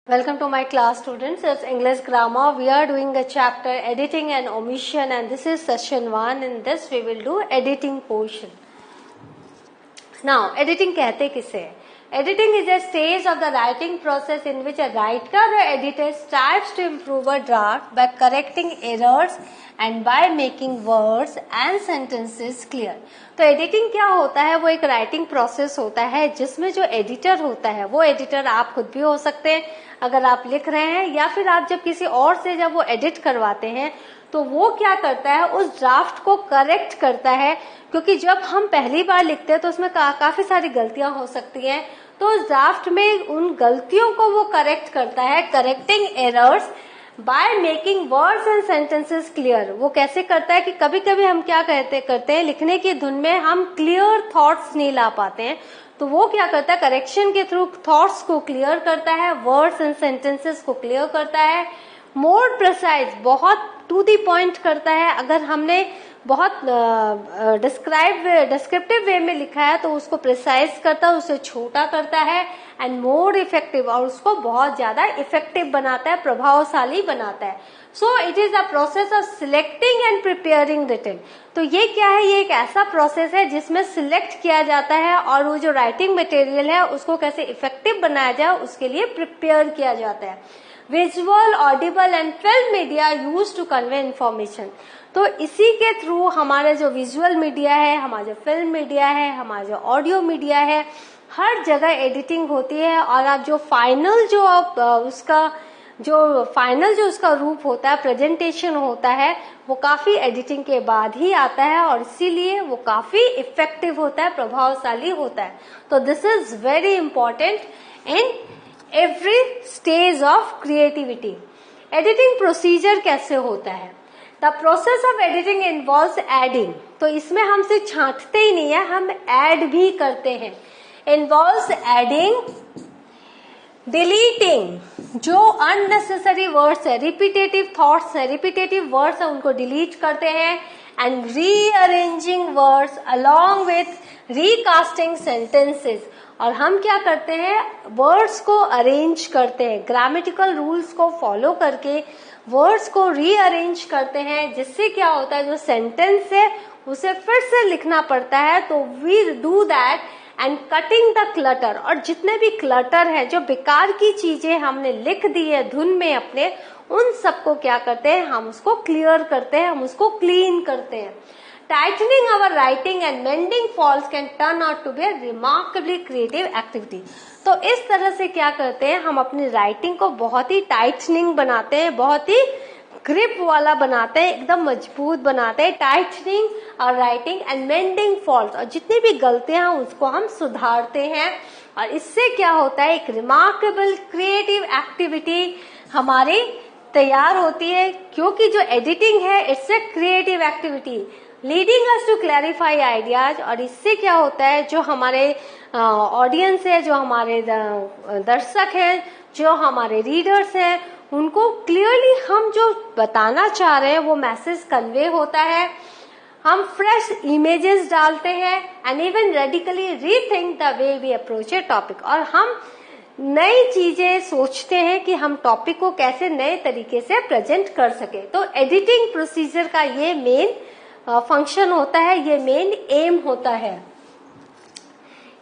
Welcome to my class, students. It's English grammar. We are doing a chapter editing and omission, and this is session 1. In this we will do editing portion. Now, editing कहते किसे है? Editing is a stage of the writing process in which a writer or editor strives to improve a draft by correcting errors and by making words and sentences clear. तो editing क्या होता है? वो एक writing process होता है जिसमें जो एडिटर होता है, वो एडिटर आप खुद भी हो सकते हैं अगर आप लिख रहे हैं, या फिर आप जब किसी और से जब वो एडिट करवाते हैं तो वो क्या करता है, उस ड्राफ्ट को करेक्ट करता है, क्योंकि जब हम पहली बार लिखते हैं तो उसमें काफी सारी गलतियां हो सकती हैं, तो उस ड्राफ्ट में उन गलतियों को वो करेक्ट करता है, correcting errors by making words and sentences clear. वो कैसे करता है कि कभी कभी हम क्या करते हैं लिखने की धुन में हम क्लियर थॉट्स नहीं ला पाते हैं, तो वो क्या करता है, करेक्शन के थ्रू थॉट्स को क्लियर करता है, वर्ड्स एंड सेंटेंसेस को क्लियर करता है, मोर प्रिसाइज, बहुत टू दी पॉइंट करता है। अगर हमने बहुत डिस्क्रिप्टिव वे में लिखा है तो उसको प्रिसाइज करता है, उसे छोटा करता है, एंड मोर इफेक्टिव, और उसको बहुत ज्यादा इफेक्टिव बनाता है, प्रभावशाली बनाता है। So it is a process of selecting and preparing written. तो ये क्या है, ये एक ऐसा प्रोसेस है जिसमें सिलेक्ट किया जाता है और वो जो राइटिंग मटेरियल है उसको कैसे इफेक्टिव बनाया जाए उसके लिए प्रिपेयर किया जाता है। Visual, audible and film media use to convey information. तो इसी के थ्रू हमारे जो विजुअल मीडिया है, हमारा जो फिल्म मीडिया है, हमारा जो ऑडियो मीडिया है, हर जगह एडिटिंग होती है। और आप जो फाइनल जो उसका रूप होता है, प्रेजेंटेशन होता है, वो काफी एडिटिंग के बाद ही आता है और इसीलिए वो काफी इफेक्टिव होता है, प्रभावशाली होता है। तो this is very important in every stage of creativity. Editing procedure कैसे होता है? The process of editing involves adding. तो इसमें हम सिर्फ छांटते ही नहीं है, हम ऐड भी करते हैं। इन्वॉल्व्स एडिंग, डिलीटिंग, जो अननेसेसरी वर्ड्स है, रिपीटेटिव थॉट्स है, रिपीटेटिव वर्ड्स है, उनको डिलीट करते हैं, and rearranging words along with recasting sentences. और हम क्या करते हैं, वर्ड्स को अरेंज करते हैं, ग्रामेटिकल रूल्स को फॉलो करके वर्ड्स को रीअरेंज करते हैं, जिससे क्या होता है, जो सेंटेंस है उसे फिर से लिखना पड़ता है। तो we do that and cutting the clutter. और जितने भी क्लटर है, जो बेकार की चीजें हमने लिख दी है धुन में अपने, उन सबको क्या करते हैं, हम उसको क्लियर करते हैं, हम उसको क्लीन करते हैं। Tightening our writing and mending faults can turn out to be a remarkably creative activity. तो इस तरह से क्या करते हैं, हम अपनी राइटिंग को बहुत ही टाइटनिंग बनाते हैं, बहुत ही ग्रिप वाला बनाते हैं, एकदम मजबूत बनाते हैं। टाइटनिंग और राइटिंग एंड मेंडिंग फॉल्ट्स, और जितनी भी गलतियां हैं उसको हम सुधारते हैं, और इससे क्या होता है, एक रिमार्केबल क्रिएटिव एक्टिविटी हमारी तैयार होती है। क्योंकि जो एडिटिंग है it's a creative activity leading us to clarify ideas. और इससे क्या होता है, जो हमारे ऑडियंस है, जो हमारे दर्शक हैं, जो हमारे रीडर्स हैं, उनको क्लियरली हम जो बताना चाह रहे हैं वो मैसेज कन्वे होता है। हम फ्रेश इमेजेस डालते हैं and even radically rethink the way we approach a topic. और हम नई चीजें सोचते हैं कि हम टॉपिक को कैसे नए तरीके से प्रेजेंट कर सके। तो एडिटिंग प्रोसीजर का ये मेन फंक्शन होता है, ये मेन एम होता है।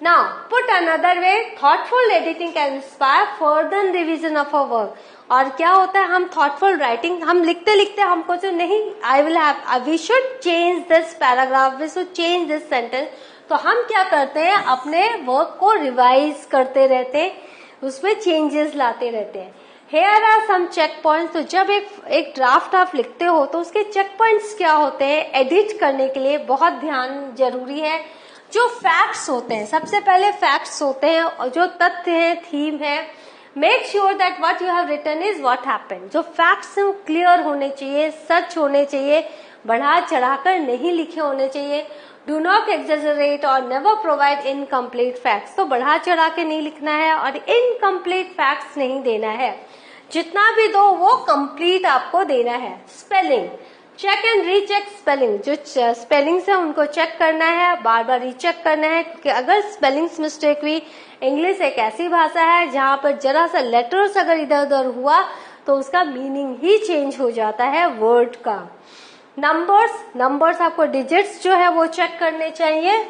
Now put another way, thoughtful editing can inspire further revision of a work. और क्या होता है, हम थॉटफुल राइटिंग, हम लिखते लिखते हमको जो नहीं, we should change this paragraph, we should change this sentence. तो हम क्या करते हैं, अपने वर्क को रिवाइज करते रहते हैं, उसमें चेंजेस लाते रहते हैं। Here are some check points। तो जब एक ड्राफ्ट आप लिखते हो तो उसके चेक पॉइंट्स क्या होते हैं, एडिट करने के लिए बहुत ध्यान जरूरी है। जो फैक्ट्स होते हैं, सबसे पहले फैक्ट्स होते हैं, और जो तथ्य हैं, थीम है, make sure that what you have written is what happened. जो फैक्ट्स हैं वो क्लियर होने चाहिए, सच होने चाहिए, बढ़ा चढ़ाकर नहीं लिखे होने चाहिए। डू नॉट एक्सेजरेट और नेवर प्रोवाइड इनकम्प्लीट फैक्ट्स। तो बढ़ा चढ़ा के नहीं लिखना है और इनकम्प्लीट फैक्ट्स नहीं देना है, जितना भी दो वो कंप्लीट आपको देना है। Spelling, check and recheck spelling, जो स्पेलिंग्स है उनको चेक करना है, बार बार रीचेक करना है, क्योंकि अगर स्पेलिंग्स मिस्टेक हुई, इंग्लिश एक ऐसी भाषा है जहां पर जरा सा लेटर्स अगर इधर उधर हुआ तो उसका मीनिंग ही चेंज हो जाता है वर्ड का। नंबर्स आपको डिजिट्स जो है वो चेक करने चाहिए।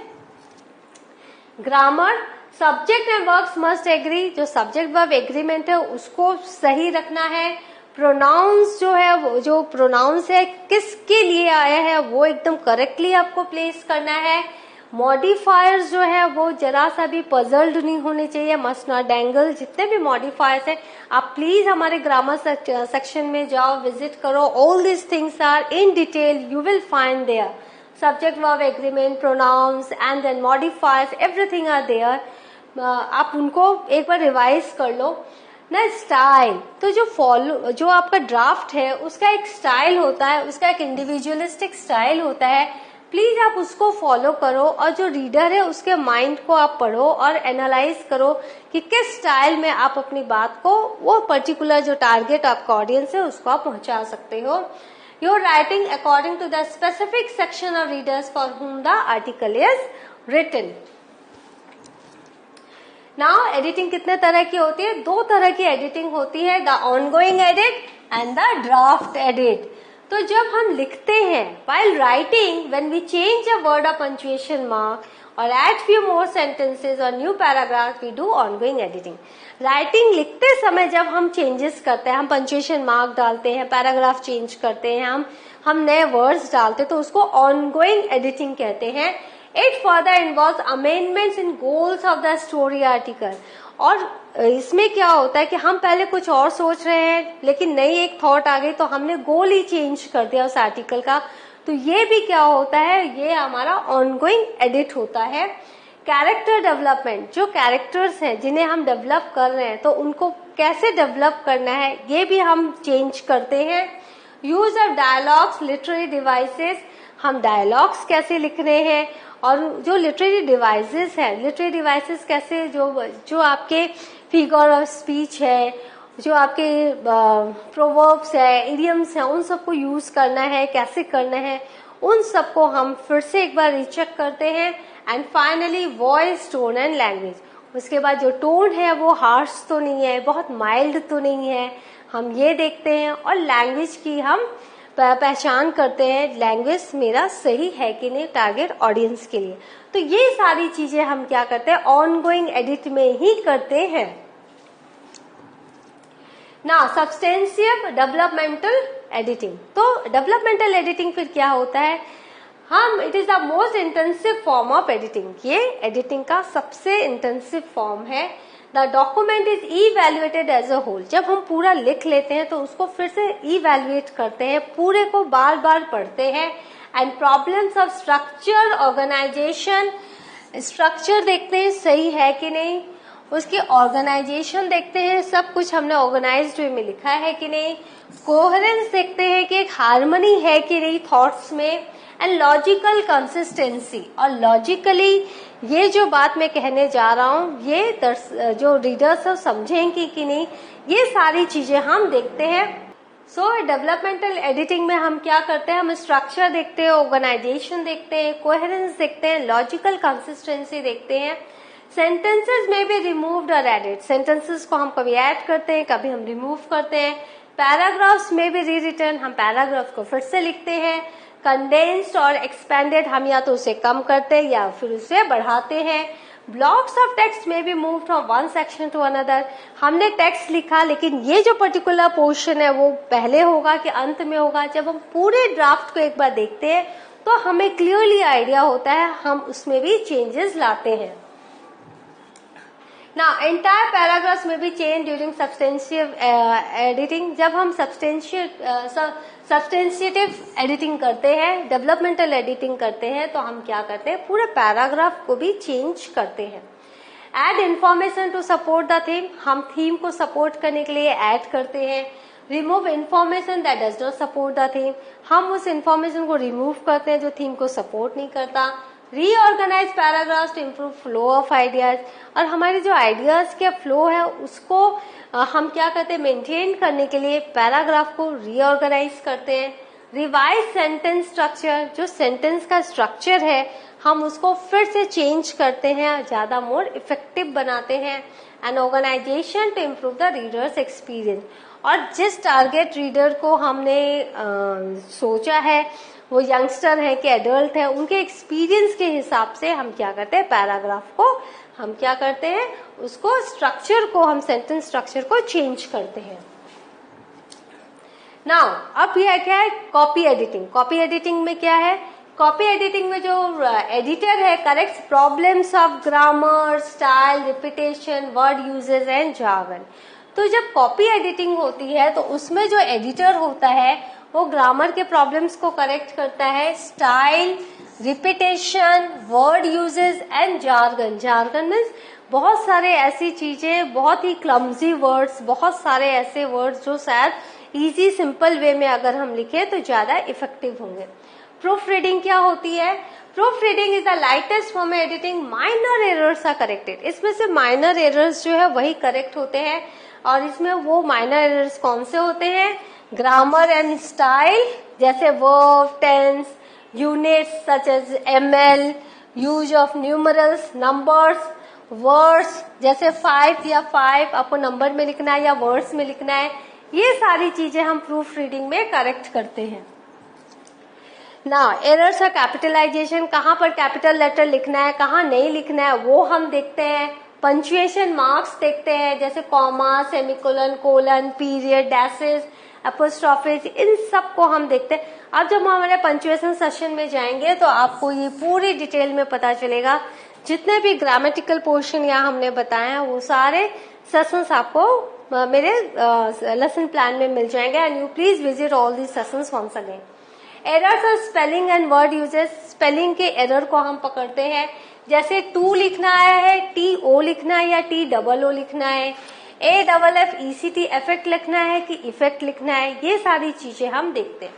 Grammar, subject and verbs must agree, जो सब्जेक्ट वर्ब एग्रीमेंट है उसको सही रखना है। प्रोनाउंस जो है वो जो प्रोनाउंस है किसके लिए आया है वो एकदम करेक्टली आपको प्लेस करना है। मॉडिफायर्स जो है वो जरा सा भी पजल्ड नहीं होने चाहिए, मस्ट नॉट डैंगल। जितने भी मॉडिफायर्स है आप प्लीज हमारे ग्रामर सेक्शन में जाओ, विजिट करो। All this things are in detail, you will find there. Subject verb agreement, pronouns and then modifiers, everything are there. आप उनको एक बार रिवाइज कर लो ना। स्टाइल, तो जो आपका ड्राफ्ट है उसका एक स्टाइल होता है, उसका एक इंडिविजुअलिस्टिक स्टाइल होता है। प्लीज आप उसको फॉलो करो और जो रीडर है उसके माइंड को आप पढ़ो और एनालाइज करो कि किस स्टाइल में आप अपनी बात को, वो पर्टिकुलर जो टारगेट आपका ऑडियंस है उसको आप पहुंचा सकते हो। Your writing according to the specific section of readers for whom the article is written. Now editing कितने तरह की होती है? 2 तरह की एडिटिंग होती है, the ongoing edit and the draft edit. तो जब हम लिखते हैं, while writing, when we change a word or punctuation mark or add few more sentences or new paragraphs, we do ongoing editing. Writing लिखते समय जब हम चेंजेस करते हैं, हम पंक्चुएशन मार्क डालते हैं, पैराग्राफ चेंज करते हैं, हम नए वर्ड्स डालते हैं, तो उसको ऑनगोइंग एडिटिंग कहते हैं। It further involves amendments in goals of the story article. और इसमें क्या होता है कि हम पहले कुछ और सोच रहे हैं लेकिन नई एक थॉट आ गई तो हमने गोल ही चेंज कर दिया उस आर्टिकल का, तो ये भी क्या होता है, ये हमारा ऑनगोइंग एडिट होता है। कैरेक्टर डेवलपमेंट, जो कैरेक्टर्स हैं जिन्हें हम डेवलप कर रहे हैं तो उनको कैसे डेवलप करना है ये भी हम चेंज करते हैं। Use of dialogues, literary devices, हम डायलॉग्स कैसे लिख रहे हैं, और जो लिटरेरी डिवाइसेस है, लिटरेरी डिवाइसेस कैसे, जो आपके फिगर ऑफ स्पीच है, जो आपके प्रोवर्ब्स है, इडियम्स है, उन सबको यूज करना है, कैसे करना है, उन सबको हम फिर से एक बार रीचेक करते हैं। And finally voice, tone and language, उसके बाद जो टोन है वो हार्श तो नहीं है, बहुत माइल्ड तो नहीं है, हम ये देखते हैं। और लैंग्वेज की हम पहचान करते हैं, लैंग्वेज मेरा सही है कि नहीं टारगेट ऑडियंस के लिए। तो ये सारी चीजें हम क्या करते हैं, ऑनगोइंग एडिट में ही करते हैं। ना सब्सटेंशियल डेवलपमेंटल एडिटिंग, तो डेवलपमेंटल एडिटिंग फिर क्या होता है, it is the most intensive form of editing, ये एडिटिंग का सबसे इंटेंसिव फॉर्म है। The document is evaluated as a whole, जब हम पूरा लिख लेते हैं तो उसको फिर से इवैल्यूएट करते हैं, पूरे को बार बार पढ़ते हैं। And problems of structure, organisation, structure देखते हैं सही है कि नहीं, उसकी ऑर्गेनाइजेशन देखते हैं सब कुछ हमने ऑर्गेनाइज्ड वे में लिखा है कि नहीं, कोहेरेंस देखते हैं कि एक हार्मनी है कि नहीं थॉट्स में, एंड लॉजिकल कंसिस्टेंसी, और लॉजिकली ये जो बात मैं कहने जा रहा हूँ ये जो रीडर्स है समझेंगे कि नहीं, ये सारी चीजें हम देखते हैं। सो डेवलपमेंटल एडिटिंग में हम क्या करते हैं, हम स्ट्रक्चर देखते हैं, ऑर्गेनाइजेशन देखते हैं, कोहेरेंस देखते हैं, लॉजिकल कंसिस्टेंसी देखते हैं। सेंटेंसेस में भी रिमूव्ड और एडेड, सेंटेंसेस को हम कभी ऐड करते हैं, कभी हम रिमूव करते हैं। पैराग्राफ्स में भी री रिटर्न, हम पैराग्राफ को फिर से लिखते हैं। कंडेंस्ड और एक्सपेंडेड, हम या तो उसे कम करते हैं या फिर उसे बढ़ाते हैं। ब्लॉक्स ऑफ टेक्स्ट में भी move from one section two another, हमने टेक्स्ट लिखा लेकिन ये जो पर्टिकुलर पोर्शन है वो पहले होगा कि अंत में होगा। जब हम पूरे ड्राफ्ट को एक बार देखते हैं तो हमें क्लियरली आइडिया होता है, हम उसमें भी चेंजेस लाते हैं। ना एंटायर पैराग्राफ्स में भी चेंज ड्यूरिंग सब्सटेंशियल एडिटिंग, जब हम सब्सटेंशिएटिव एडिटिंग करते हैं, डेवलपमेंटल एडिटिंग करते हैं तो हम क्या करते हैं, पूरे पैराग्राफ को भी चेंज करते हैं। Add information to support the theme, हम थीम को सपोर्ट करने के लिए ऐड करते हैं। Remove information that does not support the theme, हम उस इन्फॉर्मेशन को रिमूव करते हैं जो थीम को सपोर्ट नहीं करता। Reorganise paragraphs to improve flow of ideas, और हमारे जो आइडियाज के फ्लो है उसको हम क्या करते हैं, मेंटेन करने के लिए पैराग्राफ को रीऑर्गेनाइज करते हैं। रिवाइज सेंटेंस स्ट्रक्चर, जो सेंटेंस का स्ट्रक्चर है हम उसको फिर से चेंज करते हैं, ज्यादा मोर इफेक्टिव बनाते हैं। An organisation to improve the reader's experience, और जिस टारगेट रीडर को हमने सोचा है वो यंगस्टर है कि एडल्ट है, उनके एक्सपीरियंस के हिसाब से हम क्या करते हैं, पैराग्राफ को हम क्या करते हैं, उसको स्ट्रक्चर को हम सेंटेंस स्ट्रक्चर को चेंज करते हैं। नाउ अब यह क्या है, कॉपी एडिटिंग। कॉपी एडिटिंग में क्या है, कॉपी एडिटिंग में जो एडिटर है corrects problems of grammar, style, repetition, word uses and jargon. तो जब कॉपी एडिटिंग होती है तो उसमें जो एडिटर होता है वो ग्रामर के प्रॉब्लम्स को करेक्ट करता है, style, repetition, word uses and jargon. Jargon means बहुत सारे ऐसी चीजें, बहुत ही क्लमजी वर्ड्स, बहुत सारे ऐसे वर्ड्स जो शायद इजी सिंपल वे में अगर हम लिखें तो ज्यादा इफेक्टिव होंगे। प्रूफ रीडिंग क्या होती है, proofreading is the lightest form of editing, minor errors are corrected. इसमें से माइनर एरर्स जो है वही करेक्ट होते हैं, और इसमें वो माइनर एरर्स कौन से होते हैं, ग्रामर एंड स्टाइल, जैसे verb, tense, units such as ml, use of numerals, numbers, words जैसे 5 या 5 आपको नंबर में लिखना है या वर्ड्स में लिखना है, ये सारी चीजें हम प्रूफ रीडिंग में करेक्ट करते हैं। ना एरर्स और कैपिटलाइजेशन, कहाँ पर कैपिटल लेटर लिखना है कहाँ नहीं लिखना है वो हम देखते हैं। पंचुएशन मार्क्स देखते हैं, जैसे comma, semicolon, colon, period, dashes, apostrophes, इन सब को हम देखते हैं। अब जब हम हमारे पंचुएशन सेशन में जाएंगे तो आपको ये पूरी डिटेल में पता चलेगा। जितने भी ग्रामेटिकल पोर्शन यहाँ हमने बताए हैं वो सारे सेशंस आपको मेरे लेसन प्लान में मिल जाएंगे, and you please visit all the sessions once again. Errors और spelling and word uses, spelling के एरर को हम पकड़ते हैं, जैसे टू लिखना आया है TO लिखना है या TOO लिखना है, AFFECT इफेक्ट लिखना है कि इफेक्ट लिखना है, ये सारी चीजें हम देखते हैं।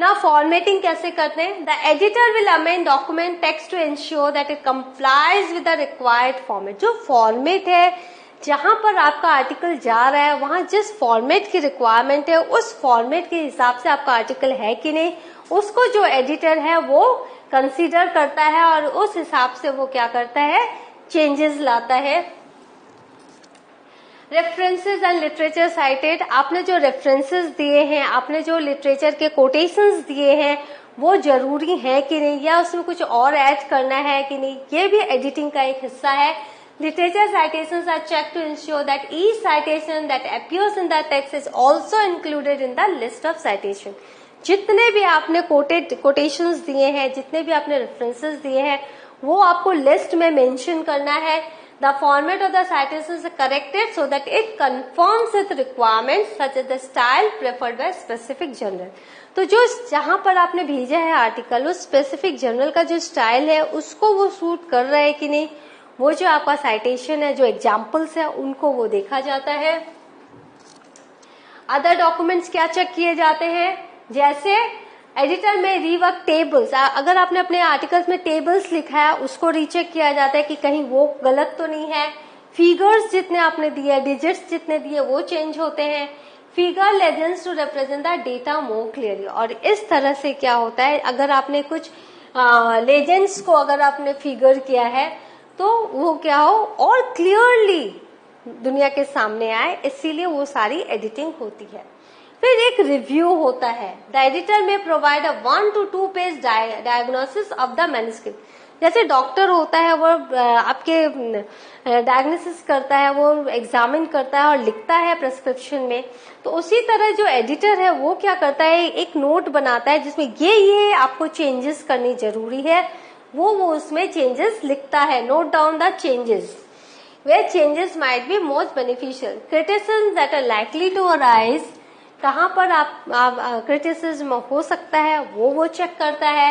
ना फॉर्मेटिंग कैसे करते हैं, the editor will amend document text to ensure that it complies with the required format. जो फॉर्मेट है जहां पर आपका आर्टिकल जा रहा है वहां जिस फॉर्मेट की रिक्वायरमेंट है उस फॉर्मेट के हिसाब से आपका आर्टिकल है कि नहीं, उसको जो एडिटर है वो कंसीडर करता है और उस हिसाब से वो क्या करता है, चेंजेस लाता है। रेफरेंसेस एंड लिटरेचर साइटेड, आपने जो रेफरेंसेस दिए हैं, आपने जो लिटरेचर के कोटेशंस दिए हैं वो जरूरी है कि नहीं, या उसमें कुछ और ऐड करना है कि नहीं, ये भी एडिटिंग का एक हिस्सा है। Literature citations are checked to ensure that each citation that appears in the text is also included in the list of citation. जितने भी आपने कोटेशंस दिए हैं, जितने भी आपने रेफरेंसेस दिए हैं, वो आपको लिस्ट में मेंशन करना है। The format of the citations is corrected so that it conforms with requirements such as the style preferred by specific journal. तो जो जहां पर आपने भेजा है आर्टिकल, उस स्पेसिफिक जर्नल का जो स्टाइल है उसको वो सूट कर रहा है कि नहीं, वो जो आपका साइटेशन है, जो एग्जाम्पल्स है, उनको वो देखा जाता है। अदर डॉक्यूमेंट्स क्या चेक किए जाते हैं, जैसे एडिटर में रीवर्क टेबल्स, अगर आपने अपने आर्टिकल्स में टेबल्स लिखा है उसको रीचेक किया जाता है कि कहीं वो गलत तो नहीं है। फिगर्स जितने आपने दिए, डिजिट्स जितने दिए वो चेंज होते हैं। Figure legends to represent the data more clearly, और इस तरह से क्या होता है, अगर आपने कुछ लेजेंड्स को अगर आपने फिगर किया है तो वो क्या हो और क्लियरली दुनिया के सामने आए, इसीलिए वो सारी एडिटिंग होती है। फिर एक रिव्यू होता है। द एडिटर में provide a 1 to 2 page diagnosis of the manuscript. जैसे डॉक्टर होता है वो आपके डायग्नोसिस करता है, वो एग्जामिन करता है और लिखता है प्रिस्क्रिप्शन में, तो उसी तरह जो एडिटर है वो क्या करता है, एक नोट बनाता है जिसमें ये आपको चेंजेस करनी जरूरी है, वो उसमें चेंजेस लिखता है। Note down the changes where changes might be most beneficial. Criticisms that are likely to arise, कहाँ पर आप क्रिटिसिज्म हो सकता है वो चेक करता है।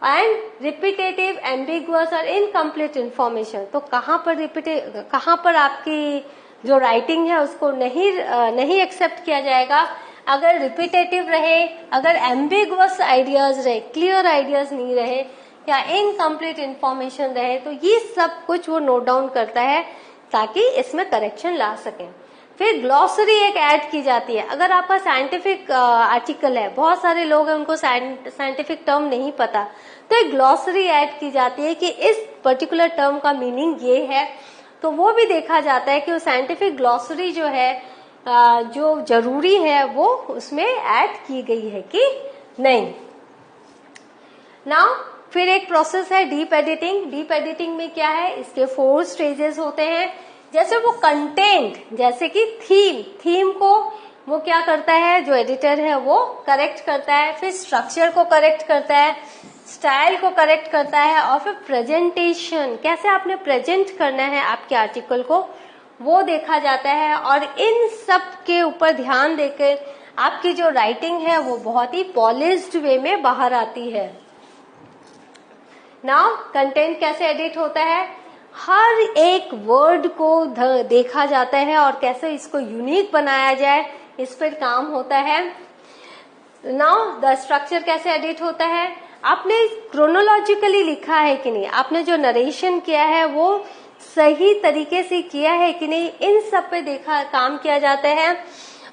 एंड रिपीटेटिव, एम्बिगुअस और इनकम्प्लीट इंफॉर्मेशन, तो कहाँ पर आपकी जो राइटिंग है उसको नहीं एक्सेप्ट किया जाएगा। अगर रिपीटेटिव रहे, अगर एम्बिगुअस आइडियाज रहे, क्लियर आइडियाज नहीं रहे या इनकम्प्लीट इंफॉर्मेशन रहे, तो ये सब कुछ वो नोट डाउन करता है ताकि इसमें करेक्शन ला सके। फिर ग्लॉसरी एक ऐड की जाती है। अगर आपका साइंटिफिक आर्टिकल है, बहुत सारे लोग हैं उनको साइंटिफिक टर्म नहीं पता, तो एक ग्लॉसरी ऐड की जाती है कि इस पर्टिकुलर टर्म का मीनिंग ये है, तो वो भी देखा जाता है कि वो साइंटिफिक ग्लॉसरी जो है जो जरूरी है वो उसमें ऐड की गई है कि नहीं। नाउ फिर एक प्रोसेस है डीप एडिटिंग। डीप एडिटिंग में क्या है, इसके 4 स्टेजेस होते हैं। जैसे वो कंटेंट, जैसे कि थीम को वो क्या करता है, जो एडिटर है वो करेक्ट करता है, फिर स्ट्रक्चर को करेक्ट करता है, स्टाइल को करेक्ट करता है, और फिर प्रेजेंटेशन, कैसे आपने प्रेजेंट करना है आपके आर्टिकल को, वो देखा जाता है। और इन सब के ऊपर ध्यान देकर आपकी जो राइटिंग है वो बहुत ही पॉलिश्ड वे में बाहर आती है। नाउ कंटेंट कैसे एडिट होता है, हर एक वर्ड को देखा जाता है और कैसे इसको यूनिक बनाया जाए, इस पर काम होता है। नाउ द स्ट्रक्चर कैसे एडिट होता है, आपने क्रोनोलॉजिकली लिखा है कि नहीं, आपने जो नरेशन किया है वो सही तरीके से किया है कि नहीं, इन सब पे काम किया जाता है।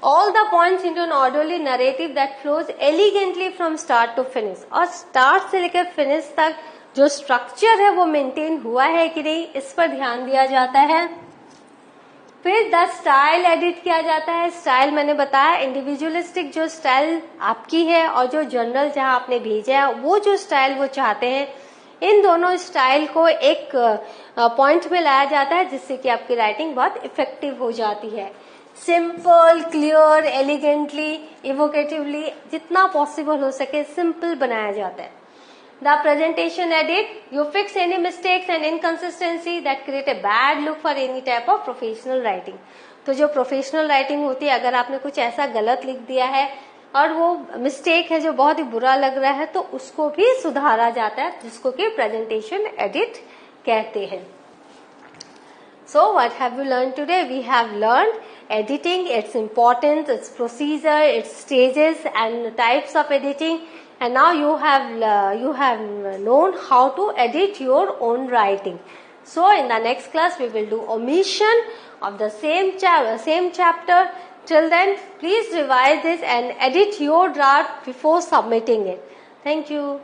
All the points into an orderly narrative that flows elegantly from start to finish, और स्टार्ट से लेकर फिनिश तक जो स्ट्रक्चर है वो मेंटेन हुआ है कि नहीं, इस पर ध्यान दिया जाता है। फिर द स्टाइल एडिट किया जाता है। स्टाइल मैंने बताया, इंडिविजुअलिस्टिक जो स्टाइल आपकी है और जो जनरल जहां आपने भेजा है वो जो स्टाइल वो चाहते हैं, इन दोनों स्टाइल को एक पॉइंट में लाया जाता है जिससे कि आपकी राइटिंग बहुत इफेक्टिव हो जाती है। सिंपल, क्लियर, एलिगेंटली, इवोकेटिवली, जितना पॉसिबल हो सके सिंपल बनाया जाता है। The presentation edit, you fix any mistakes and inconsistency that create a bad look for any type of professional writing. तो जो प्रोफेशनल राइटिंग होती है, अगर आपने कुछ ऐसा गलत लिख दिया है और वो मिस्टेक है जो बहुत ही बुरा लग रहा है, तो उसको भी सुधारा जाता है, जिसको कि प्रेजेंटेशन एडिट कहते हैं। So what have we learned today? We have learned editing, its importance, its procedure, its stages and types of editing. And now you have known how to edit your own writing. So in the next class we will do omission of the same chapter. Till then, please revise this and edit your draft before submitting it. Thank you.